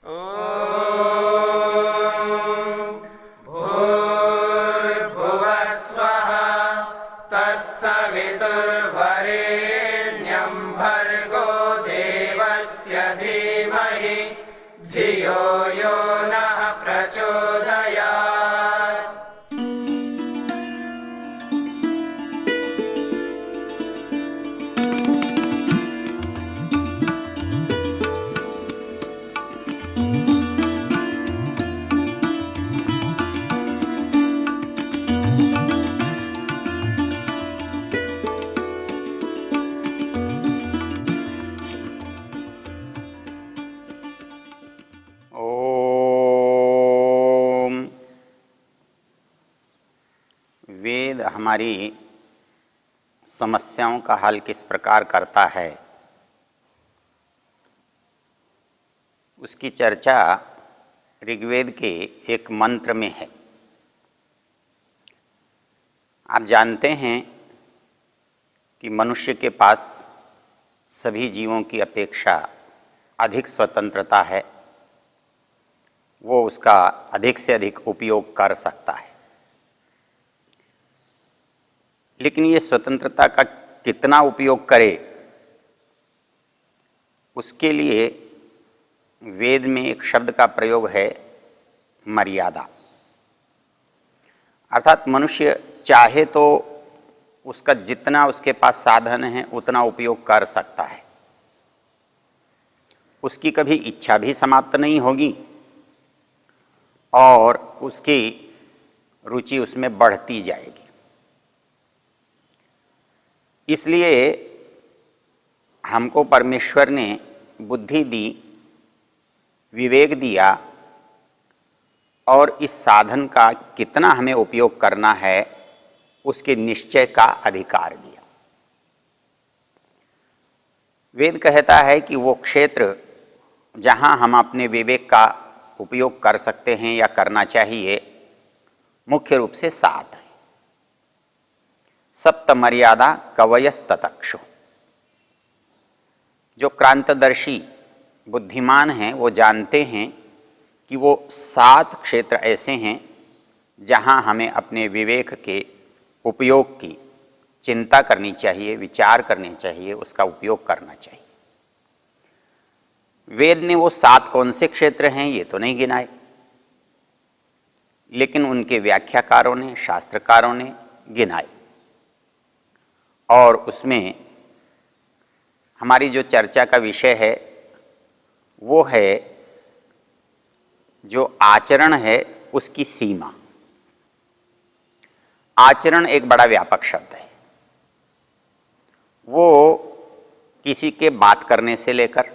भूर्भुवः स्वः तत्सवितुर्वरेण्यं भर्गो देवस्य धीमहि धियो यो नः प्रचोदयात्। वेद हमारी समस्याओं का हल किस प्रकार करता है, उसकी चर्चा ऋग्वेद के एक मंत्र में है। आप जानते हैं कि मनुष्य के पास सभी जीवों की अपेक्षा अधिक स्वतंत्रता है, वो उसका अधिक से अधिक उपयोग कर सकता है। लेकिन ये स्वतंत्रता का कितना उपयोग करे, उसके लिए वेद में एक शब्द का प्रयोग है, मर्यादा। अर्थात मनुष्य चाहे तो उसका जितना उसके पास साधन है उतना उपयोग कर सकता है, उसकी कभी इच्छा भी समाप्त नहीं होगी और उसकी रुचि उसमें बढ़ती जाएगी। इसलिए हमको परमेश्वर ने बुद्धि दी, विवेक दिया और इस साधन का कितना हमें उपयोग करना है उसके निश्चय का अधिकार दिया। वेद कहता है कि वो क्षेत्र जहां हम अपने विवेक का उपयोग कर सकते हैं या करना चाहिए, मुख्य रूप से 7 है। सप्त मर्यादा कवयस्ततक्षु। जो क्रांतदर्शी बुद्धिमान हैं वो जानते हैं कि वो 7 क्षेत्र ऐसे हैं जहां हमें अपने विवेक के उपयोग की चिंता करनी चाहिए, विचार करनी चाहिए, उसका उपयोग करना चाहिए। वेद ने वो 7 कौन से क्षेत्र हैं ये तो नहीं गिनाए, लेकिन उनके व्याख्याकारों ने, शास्त्रकारों ने गिनाए। और उसमें हमारी जो चर्चा का विषय है वो है जो आचरण है उसकी सीमा। आचरण एक बड़ा व्यापक शब्द है। वो किसी के बात करने से लेकर,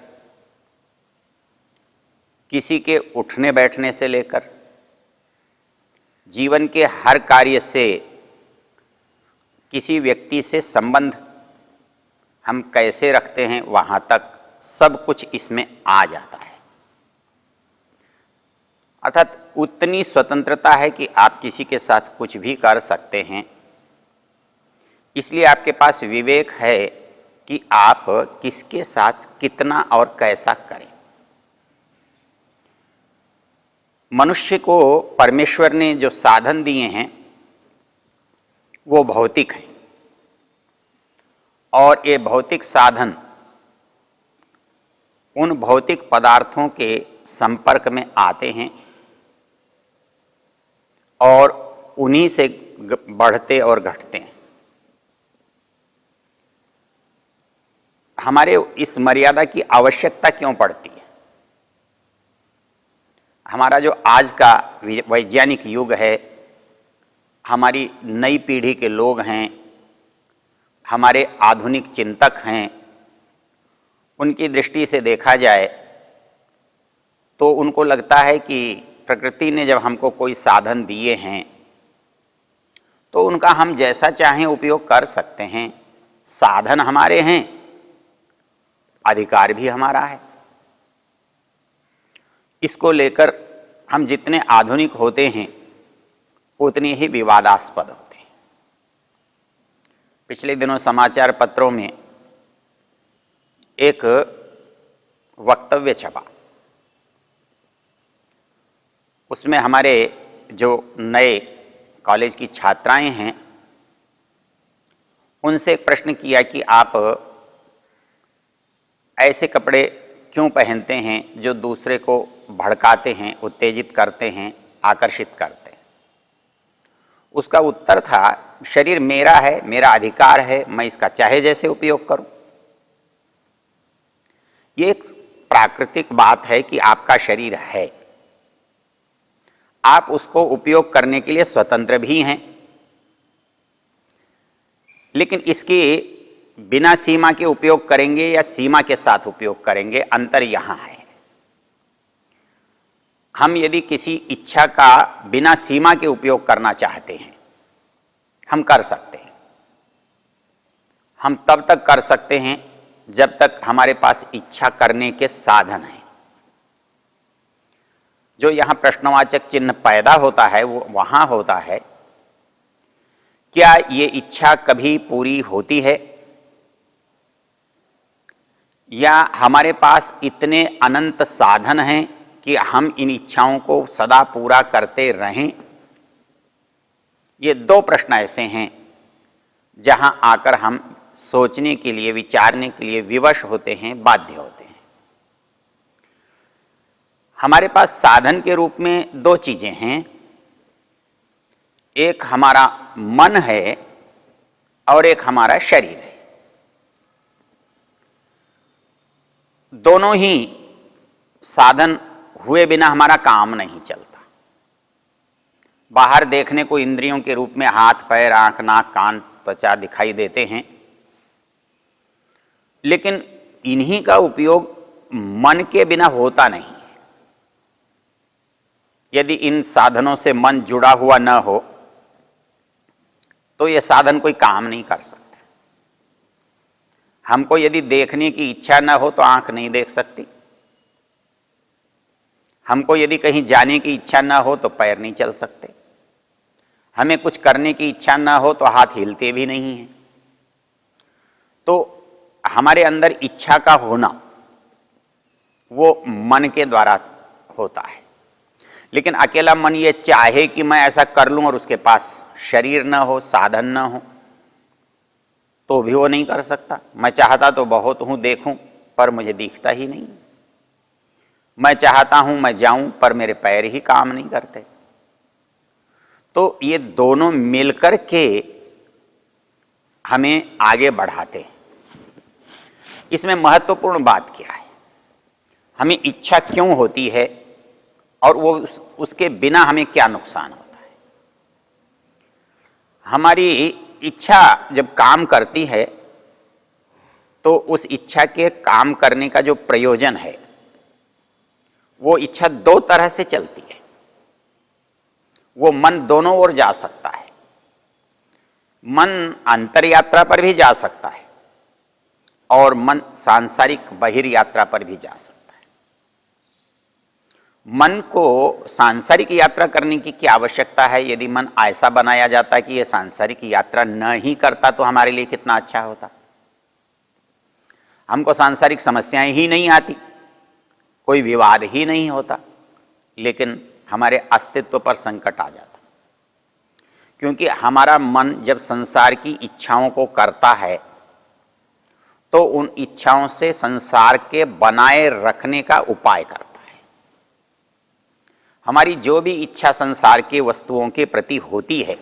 किसी के उठने बैठने से लेकर, जीवन के हर कार्य से, किसी व्यक्ति से संबंध हम कैसे रखते हैं वहां तक सब कुछ इसमें आ जाता है। अर्थात उतनी स्वतंत्रता है कि आप किसी के साथ कुछ भी कर सकते हैं। इसलिए आपके पास विवेक है कि आप किसके साथ कितना और कैसा करें। मनुष्य को परमेश्वर ने जो साधन दिए हैं वो भौतिक हैं और ये भौतिक साधन उन भौतिक पदार्थों के संपर्क में आते हैं और उन्हीं से बढ़ते और घटते हैं। हमारे इस मर्यादा की आवश्यकता क्यों पड़ती है? हमारा जो आज का वैज्ञानिक युग है, हमारी नई पीढ़ी के लोग हैं, हमारे आधुनिक चिंतक हैं, उनकी दृष्टि से देखा जाए तो उनको लगता है कि प्रकृति ने जब हमको कोई साधन दिए हैं तो उनका हम जैसा चाहें उपयोग कर सकते हैं। साधन हमारे हैं, अधिकार भी हमारा है। इसको लेकर हम जितने आधुनिक होते हैं उतने ही विवादास्पद होते हैं। पिछले दिनों समाचार पत्रों में एक वक्तव्य छपा उसमें हमारे जो नए कॉलेज की छात्राएं हैं उनसे एक प्रश्न किया कि आप ऐसे कपड़े क्यों पहनते हैं जो दूसरे को भड़काते हैं, उत्तेजित करते हैं, आकर्षित करते हैं। उसका उत्तर था, शरीर मेरा है, मेरा अधिकार है, मैं इसका चाहे जैसे उपयोग करूं। ये एक प्राकृतिक बात है कि आपका शरीर है, आप उसको उपयोग करने के लिए स्वतंत्र भी हैं, लेकिन इसके बिना सीमा के उपयोग करेंगे या सीमा के साथ उपयोग करेंगे, अंतर यहां है। हम यदि किसी इच्छा का बिना सीमा के उपयोग करना चाहते हैं, हम कर सकते हैं। हम तब तक कर सकते हैं जब तक हमारे पास इच्छा करने के साधन हैं। जो यहां प्रश्नवाचक चिन्ह पैदा होता है वो वहां होता है, क्या ये इच्छा कभी पूरी होती है, या हमारे पास इतने अनंत साधन हैं कि हम इन इच्छाओं को सदा पूरा करते रहें। ये दो प्रश्न ऐसे हैं जहां आकर हम सोचने के लिए, विचारने के लिए विवश होते हैं, बाध्य होते हैं। हमारे पास साधन के रूप में दो चीजें हैं, एक हमारा मन है और एक हमारा शरीर है। दोनों ही साधन हुए बिना हमारा काम नहीं चलता। बाहर देखने को इंद्रियों के रूप में हाथ, पैर, आंख, नाक, कान, त्वचा दिखाई देते हैं, लेकिन इन्हीं का उपयोग मन के बिना होता नहीं है। यदि इन साधनों से मन जुड़ा हुआ न हो तो ये साधन कोई काम नहीं कर सकते। हमको यदि देखने की इच्छा न हो तो आंख नहीं देख सकती, हमको यदि कहीं जाने की इच्छा न हो तो पैर नहीं चल सकते, हमें कुछ करने की इच्छा न हो तो हाथ हिलते भी नहीं हैं। तो हमारे अंदर इच्छा का होना वो मन के द्वारा होता है, लेकिन अकेला मन ये चाहे कि मैं ऐसा कर लूं और उसके पास शरीर न हो, साधन न हो, तो भी वो नहीं कर सकता। मैं चाहता तो बहुत हूं, देखूं, पर मुझे दिखता ही नहीं। मैं चाहता हूं मैं जाऊं, पर मेरे पैर ही काम नहीं करते। तो ये दोनों मिलकर के हमें आगे बढ़ाते हैं। इसमें महत्वपूर्ण बात क्या है, हमें इच्छा क्यों होती है और वो उसके बिना हमें क्या नुकसान होता है। हमारी इच्छा जब काम करती है तो उस इच्छा के काम करने का जो प्रयोजन है वो इच्छा दो तरह से चलती है। वो मन दोनों ओर जा सकता है। मन अंतर यात्रा पर भी जा सकता है और मन सांसारिक बहिर यात्रा पर भी जा सकता है। मन को सांसारिक यात्रा करने की क्या आवश्यकता है? यदि मन ऐसा बनाया जाता कि यह सांसारिक यात्रा न ही करता तो हमारे लिए कितना अच्छा होता। हमको सांसारिक समस्याएं ही नहीं आती, कोई विवाद ही नहीं होता, लेकिन हमारे अस्तित्व पर संकट आ जाता। क्योंकि हमारा मन जब संसार की इच्छाओं को करता है तो उन इच्छाओं से संसार के बनाए रखने का उपाय करता है। हमारी जो भी इच्छा संसार के वस्तुओं के प्रति होती है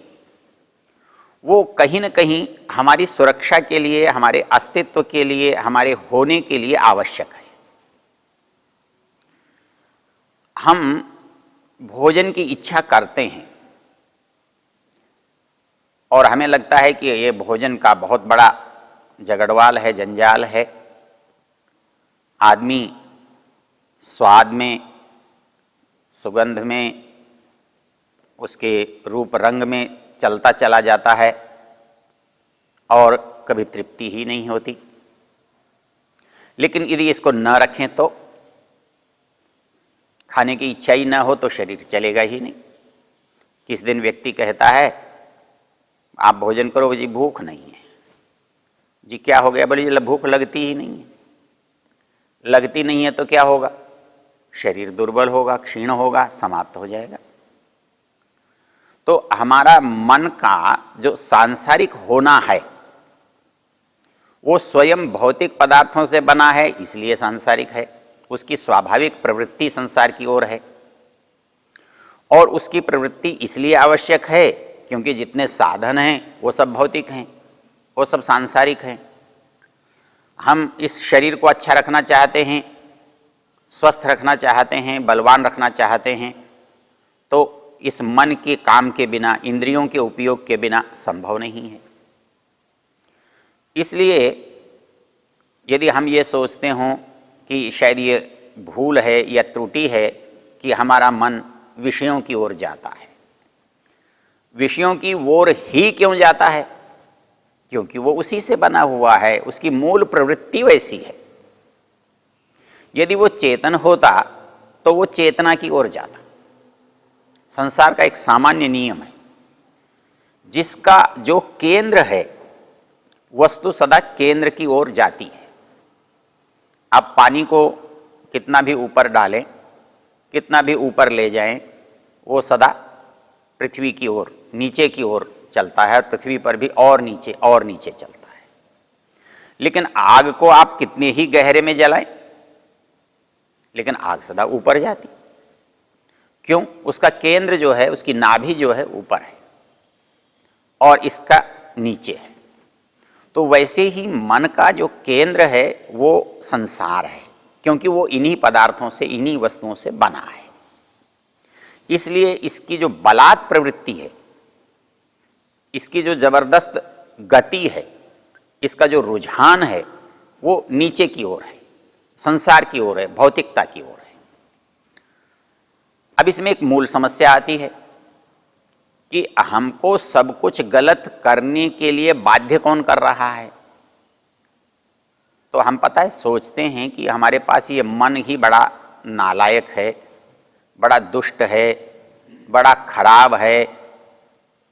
वो कहीं न कहीं हमारी सुरक्षा के लिए, हमारे अस्तित्व के लिए, हमारे होने के लिए आवश्यक है। हम भोजन की इच्छा करते हैं और हमें लगता है कि ये भोजन का बहुत बड़ा झगड़वाल है, जंजाल है। आदमी स्वाद में, सुगंध में, उसके रूप रंग में चलता चला जाता है और कभी तृप्ति ही नहीं होती। लेकिन यदि इसको न रखें तो, खाने की इच्छा ही न हो तो शरीर चलेगा ही नहीं। किस दिन व्यक्ति कहता है आप भोजन करो जी, भूख नहीं है। जी क्या हो गया? बोले भूख लगती ही नहीं है। लगती नहीं है तो क्या होगा? शरीर दुर्बल होगा, क्षीण होगा, समाप्त हो जाएगा। तो हमारा मन का जो सांसारिक होना है वो स्वयं भौतिक पदार्थों से बना है, इसलिए सांसारिक है। उसकी स्वाभाविक प्रवृत्ति संसार की ओर है, और उसकी प्रवृत्ति इसलिए आवश्यक है क्योंकि जितने साधन हैं वो सब भौतिक हैं, वो सब सांसारिक हैं। हम इस शरीर को अच्छा रखना चाहते हैं, स्वस्थ रखना चाहते हैं, बलवान रखना चाहते हैं, तो इस मन के काम के बिना, इंद्रियों के उपयोग के बिना संभव नहीं है। इसलिए यदि हम ये सोचते हों कि शायद ये भूल है या त्रुटि है कि हमारा मन विषयों की ओर जाता है, विषयों की ओर ही क्यों जाता है? क्योंकि वो उसी से बना हुआ है, उसकी मूल प्रवृत्ति वैसी है। यदि वो चेतन होता तो वो चेतना की ओर जाता। संसार का एक सामान्य नियम है, जिसका जो केंद्र है वस्तु सदा केंद्र की ओर जाती है। आप पानी को कितना भी ऊपर डालें, कितना भी ऊपर ले जाएं, वो सदा पृथ्वी की ओर, नीचे की ओर चलता है, और पृथ्वी पर भी और नीचे चलता है। लेकिन आग को आप कितने ही गहरे में जलाएं, लेकिन आग सदा ऊपर जाती। क्यों? उसका केंद्र जो है, उसकी नाभि जो है ऊपर है और इसका नीचे है। तो वैसे ही मन का जो केंद्र है वो संसार है, क्योंकि वो इन्हीं पदार्थों से, इन्हीं वस्तुओं से बना है। इसलिए इसकी जो बलात् प्रवृत्ति है, इसकी जो जबरदस्त गति है, इसका जो रुझान है, वो नीचे की ओर है, संसार की ओर है, भौतिकता की ओर है। अब इसमें एक मूल समस्या आती है कि हमको सब कुछ गलत करने के लिए बाध्य कौन कर रहा है? तो हम पता है सोचते हैं कि हमारे पास ये मन ही बड़ा नालायक है, बड़ा दुष्ट है, बड़ा खराब है,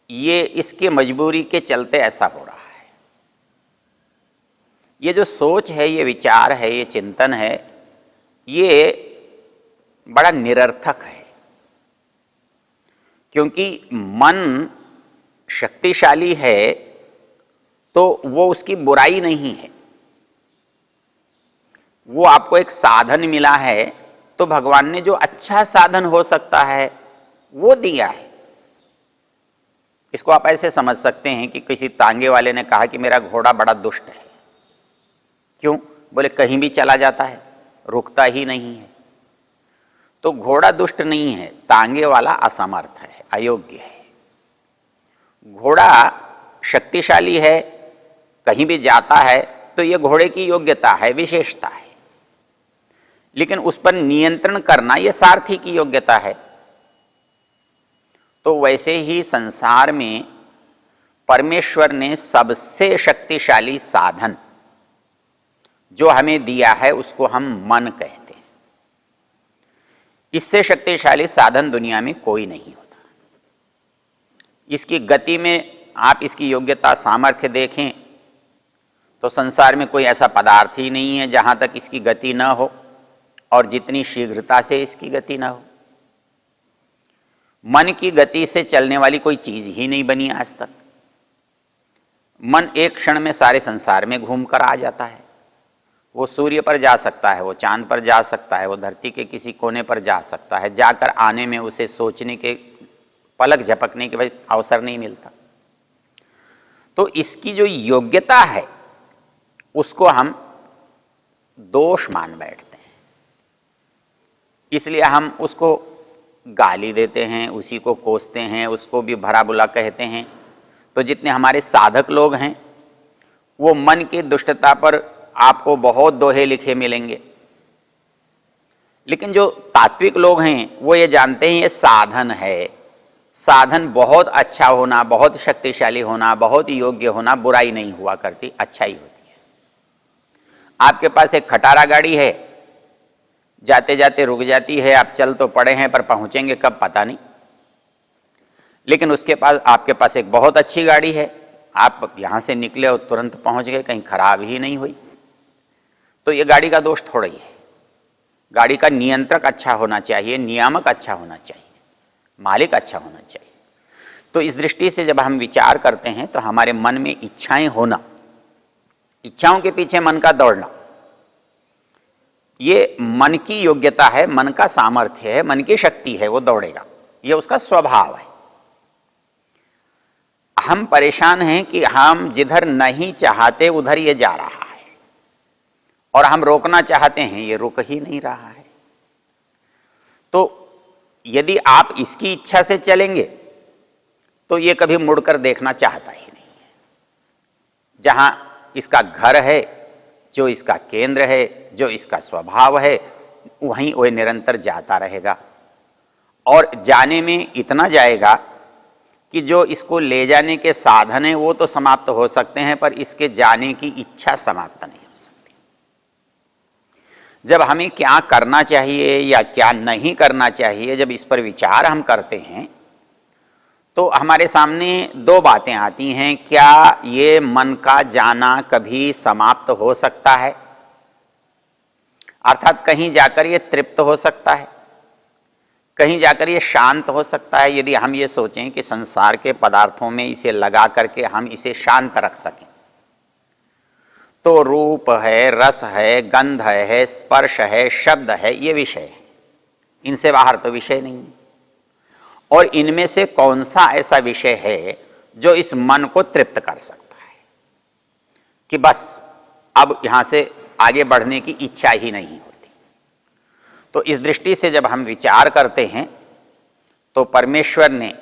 ये इसके मजबूरी के चलते ऐसा हो रहा है। ये जो सोच है, ये विचार है, ये चिंतन है, ये बड़ा निरर्थक है। क्योंकि मन शक्तिशाली है तो वो उसकी बुराई नहीं है। वो आपको एक साधन मिला है तो भगवान ने जो अच्छा साधन हो सकता है वो दिया है। इसको आप ऐसे समझ सकते हैं कि किसी तांगे वाले ने कहा कि मेरा घोड़ा बड़ा दुष्ट है। क्यों? बोले कहीं भी चला जाता है, रुकता ही नहीं है। तो घोड़ा दुष्ट नहीं है, तांगे वाला असमर्थ है, अयोग्य है। घोड़ा शक्तिशाली है, कहीं भी जाता है तो यह घोड़े की योग्यता है, विशेषता है। लेकिन उस पर नियंत्रण करना यह सारथी की योग्यता है। तो वैसे ही संसार में परमेश्वर ने सबसे शक्तिशाली साधन जो हमें दिया है उसको हम मन कहते हैं। इससे शक्तिशाली साधन दुनिया में कोई नहीं होता। इसकी गति में आप इसकी योग्यता, सामर्थ्य देखें तो संसार में कोई ऐसा पदार्थ ही नहीं है जहां तक इसकी गति न हो, और जितनी शीघ्रता से इसकी गति न हो। मन की गति से चलने वाली कोई चीज ही नहीं बनी आज तक। मन एक क्षण में सारे संसार में घूमकर आ जाता है। वो सूर्य पर जा सकता है, वो चांद पर जा सकता है, वो धरती के किसी कोने पर जा सकता है। जाकर आने में उसे सोचने के, पलक झपकने के अवसर नहीं मिलता। तो इसकी जो योग्यता है उसको हम दोष मान बैठते हैं। इसलिए हम उसको गाली देते हैं, उसी को कोसते हैं, उसको भी भला बुरा कहते हैं। तो जितने हमारे साधक लोग हैं वो मन की दुष्टता पर आपको बहुत दोहे लिखे मिलेंगे। लेकिन जो तात्विक लोग हैं वो ये जानते हैं ये साधन है। साधन बहुत अच्छा होना, बहुत शक्तिशाली होना, बहुत योग्य होना बुराई नहीं हुआ करती, अच्छाई होती है। आपके पास एक खटारा गाड़ी है, जाते जाते रुक जाती है, आप चल तो पड़े हैं पर पहुंचेंगे कब पता नहीं। लेकिन उसके पास, आपके पास एक बहुत अच्छी गाड़ी है, आप यहां से निकले और तुरंत पहुंच गए, कहीं खराब ही नहीं हुई। तो ये गाड़ी का दोष थोड़ा ही है। गाड़ी का नियंत्रक अच्छा होना चाहिए, नियामक अच्छा होना चाहिए, मालिक अच्छा होना चाहिए। तो इस दृष्टि से जब हम विचार करते हैं तो हमारे मन में इच्छाएं होना, इच्छाओं के पीछे मन का दौड़ना, ये मन की योग्यता है, मन का सामर्थ्य है, मन की शक्ति है, वो दौड़ेगा, ये उसका स्वभाव है। हम परेशान हैं कि हम जिधर नहीं चाहते उधर ये जा रहा है और हम रोकना चाहते हैं, ये रुक ही नहीं रहा है। तो यदि आप इसकी इच्छा से चलेंगे तो ये कभी मुड़कर देखना चाहता ही नहीं है। जहां इसका घर है, जो इसका केंद्र है, जो इसका स्वभाव है, वहीं वह निरंतर जाता रहेगा और जाने में इतना जाएगा कि जो इसको ले जाने के साधन हैं वो तो समाप्त हो सकते हैं, पर इसके जाने की इच्छा समाप्त नहीं हो सकती। जब हमें क्या करना चाहिए या क्या नहीं करना चाहिए, जब इस पर विचार हम करते हैं तो हमारे सामने दो बातें आती हैं। क्या ये मन का जाना कभी समाप्त हो सकता है, अर्थात कहीं जाकर ये तृप्त हो सकता है, कहीं जाकर ये शांत हो सकता है। यदि हम ये सोचें कि संसार के पदार्थों में इसे लगा करके हम इसे शांत रख सकें, तो रूप है, रस है, गंध है, स्पर्श है, शब्द है, ये विषय है, इनसे बाहर तो विषय नहीं है। और इनमें से कौन सा ऐसा विषय है जो इस मन को तृप्त कर सकता है कि बस अब यहां से आगे बढ़ने की इच्छा ही नहीं होती। तो इस दृष्टि से जब हम विचार करते हैं तो परमेश्वर ने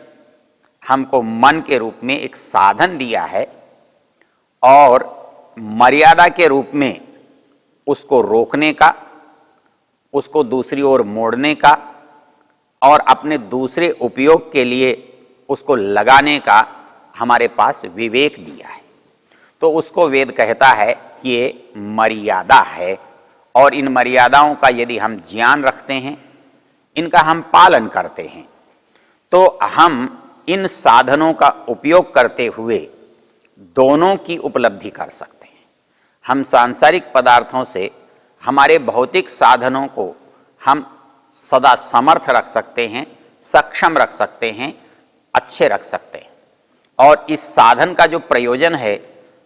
हमको मन के रूप में एक साधन दिया है और मर्यादा के रूप में उसको रोकने का, उसको दूसरी ओर मोड़ने का और अपने दूसरे उपयोग के लिए उसको लगाने का हमारे पास विवेक दिया है। तो उसको वेद कहता है कि ये मर्यादा है और इन मर्यादाओं का यदि हम ज्ञान रखते हैं, इनका हम पालन करते हैं, तो हम इन साधनों का उपयोग करते हुए दोनों की उपलब्धि कर सकते हैं। हम सांसारिक पदार्थों से हमारे भौतिक साधनों को हम सदा समर्थ रख सकते हैं, सक्षम रख सकते हैं, अच्छे रख सकते हैं। और इस साधन का जो प्रयोजन है,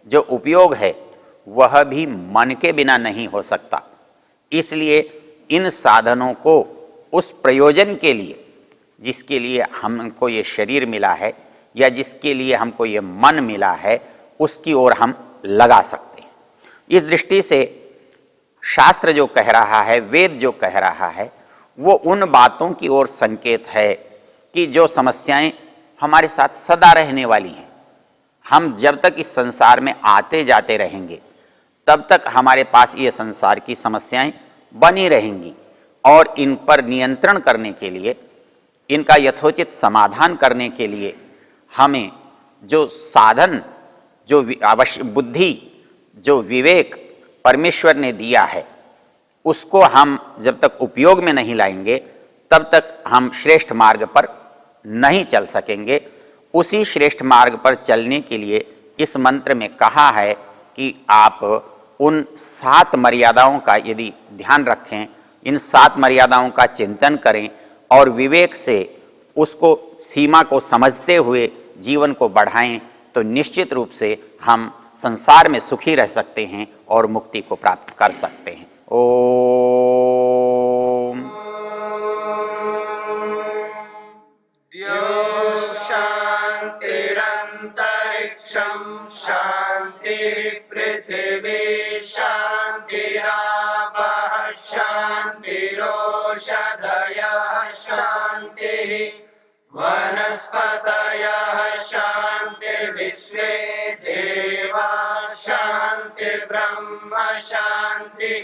जो उपयोग है, वह भी मन के बिना नहीं हो सकता। इसलिए इन साधनों को उस प्रयोजन के लिए जिसके लिए हमको ये शरीर मिला है या जिसके लिए हमको ये मन मिला है, उसकी ओर हम लगा सकते हैं। इस दृष्टि से शास्त्र जो कह रहा है, वेद जो कह रहा है, वो उन बातों की ओर संकेत है कि जो समस्याएं हमारे साथ सदा रहने वाली हैं। हम जब तक इस संसार में आते जाते रहेंगे तब तक हमारे पास ये संसार की समस्याएं बनी रहेंगी और इन पर नियंत्रण करने के लिए, इनका यथोचित समाधान करने के लिए हमें जो साधन, जो आवश्यक बुद्धि, जो विवेक परमेश्वर ने दिया है, उसको हम जब तक उपयोग में नहीं लाएंगे तब तक हम श्रेष्ठ मार्ग पर नहीं चल सकेंगे। उसी श्रेष्ठ मार्ग पर चलने के लिए इस मंत्र में कहा है कि आप उन 7 मर्यादाओं का यदि ध्यान रखें, इन 7 मर्यादाओं का चिंतन करें और विवेक से उसको, सीमा को समझते हुए जीवन को बढ़ाएं, तो निश्चित रूप से हम संसार में सुखी रह सकते हैं और मुक्ति को प्राप्त कर सकते हैं। ओम। शांतिरंतरिक्षं शांतिर्पृथिवी शांतिरापः शांतिरोषधयः शांतिः वनस्पतयः शांतिर्विश्वे देवा शांतिर्ब्रह्म शांति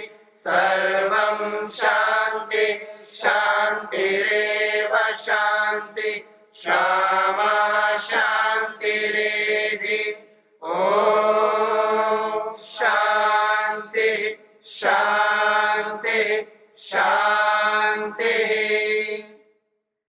सर्वं शांति शांतिरेव शांति। क्षमा